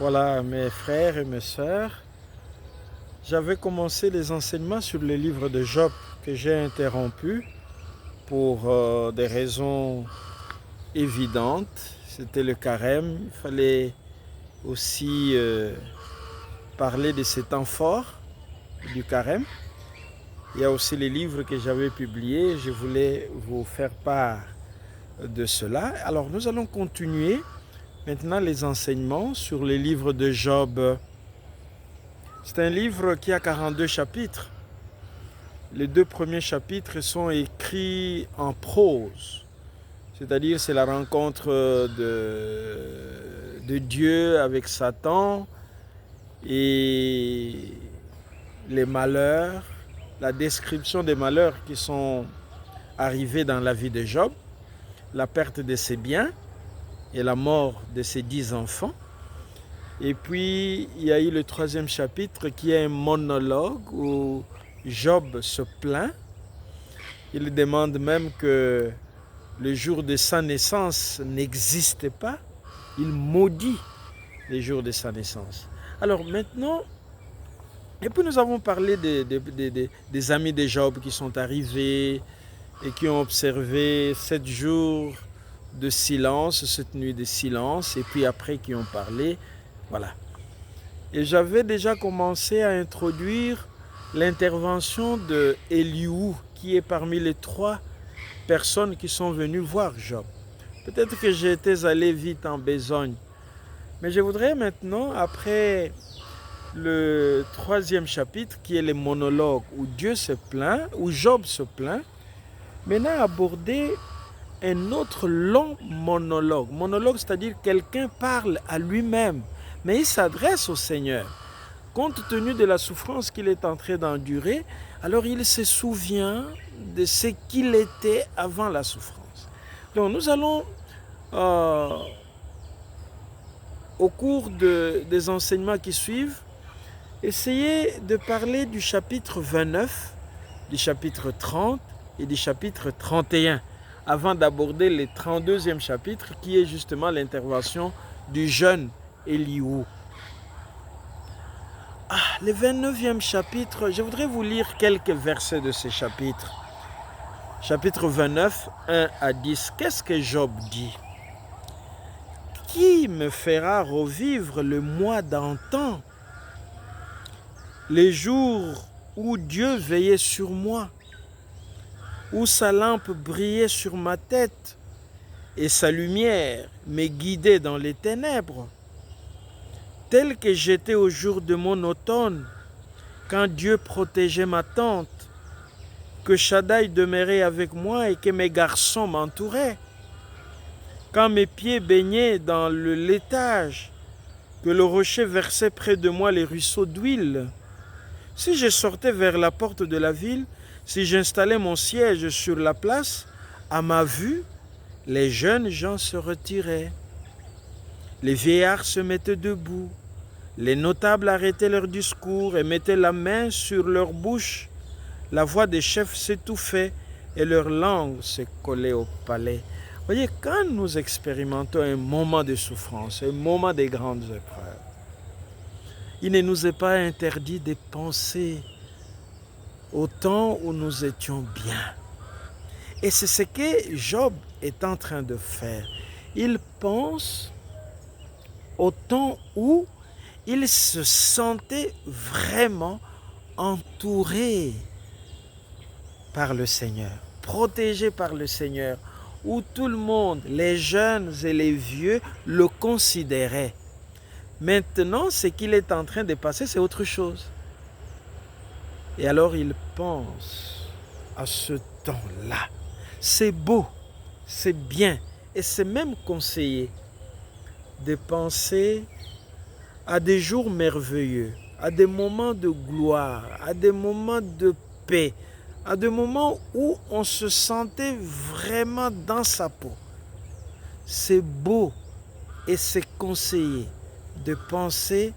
Voilà, mes frères et mes sœurs, j'avais commencé les enseignements sur le livre de Job que j'ai interrompu pour des raisons évidentes. C'était le carême. Il fallait aussi parler de ces temps forts du carême. Il y a aussi les livres que j'avais publiés. Je voulais vous faire part de cela. Alors nous allons continuer maintenant les enseignements sur le livre de Job. C'est un livre qui a 42 chapitres. Les 2 premiers chapitres sont écrits en prose, c'est-à-dire c'est la rencontre de Dieu avec Satan et les malheurs, la description des malheurs qui sont arrivés dans la vie de Job, la perte de ses biens et la mort de ses 10 enfants. Et puis, il y a eu le 3e chapitre qui est un monologue où Job se plaint. Il demande même que le jour de sa naissance n'existe pas. Il maudit le jour de sa naissance. Alors maintenant, et puis nous avons parlé des amis de Job qui sont arrivés et qui ont observé 7 jours de silence, cette nuit de silence, et puis après qui ont parlé. Voilà. Et j'avais déjà commencé à introduire l'intervention de Elihu, qui est parmi les 3 personnes qui sont venues voir Job. Peut-être que j'étais allé vite en besogne. Mais je voudrais maintenant, après le 3e chapitre, qui est le monologue où Dieu se plaint, où Job se plaint, maintenant aborder un autre long monologue. Monologue, c'est-à-dire quelqu'un parle à lui-même, mais il s'adresse au Seigneur. Compte tenu de la souffrance qu'il est en train d'endurer, alors il se souvient de ce qu'il était avant la souffrance. Donc nous allons, au cours des enseignements qui suivent, essayer de parler du chapitre 29, du chapitre 30 et du chapitre 31, avant d'aborder le 32e chapitre qui est justement l'intervention du jeune Elihu. Le 29e chapitre, je voudrais vous lire quelques versets de ce chapitre. Chapitre 29, 1 à 10. Qu'est-ce que Job dit? Qui me fera revivre le mois d'antan, les jours où Dieu veillait sur moi, où sa lampe brillait sur ma tête et sa lumière me guidait dans les ténèbres, tel que j'étais au jour de mon automne, quand Dieu protégeait ma tente, que Shaddai demeurait avec moi et que mes garçons m'entouraient, quand mes pieds baignaient dans le laitage, que le rocher versait près de moi les ruisseaux d'huile. Si je sortais vers la porte de la ville, si j'installais mon siège sur la place, à ma vue, les jeunes gens se retiraient. Les vieillards se mettaient debout. Les notables arrêtaient leur discours et mettaient la main sur leur bouche. La voix des chefs s'étouffait et leur langue se collait au palais. Voyez, quand nous expérimentons un moment de souffrance, un moment de grandes épreuves, il ne nous est pas interdit de penser au temps où nous étions bien. Et c'est ce que Job est en train de faire. Il pense au temps où il se sentait vraiment entouré par le Seigneur, protégé par le Seigneur, où tout le monde, les jeunes et les vieux, le considéraient. Maintenant, ce qu'il est en train de passer, c'est autre chose. Et alors il pense à ce temps-là. C'est beau, c'est bien, et c'est même conseillé de penser à des jours merveilleux, à des moments de gloire, à des moments de paix, à des moments où on se sentait vraiment dans sa peau. C'est beau et c'est conseillé de penser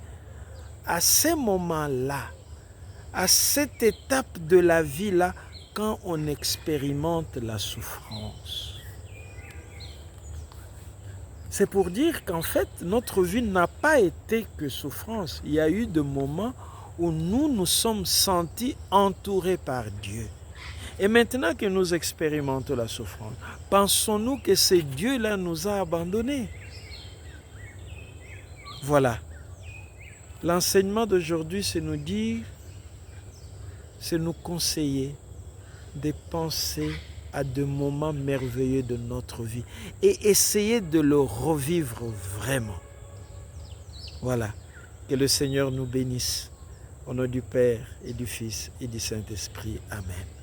à ces moments-là, à cette étape de la vie-là, quand on expérimente la souffrance. C'est pour dire qu'en fait, notre vie n'a pas été que souffrance. Il y a eu des moments où nous nous sommes sentis entourés par Dieu. Et maintenant que nous expérimentons la souffrance, pensons-nous que ce Dieu-là nous a abandonnés? Voilà. L'enseignement d'aujourd'hui, c'est nous dire, c'est nous conseiller de penser à des moments merveilleux de notre vie et essayer de le revivre vraiment. Voilà. Que le Seigneur nous bénisse. Au nom du Père et du Fils et du Saint-Esprit. Amen.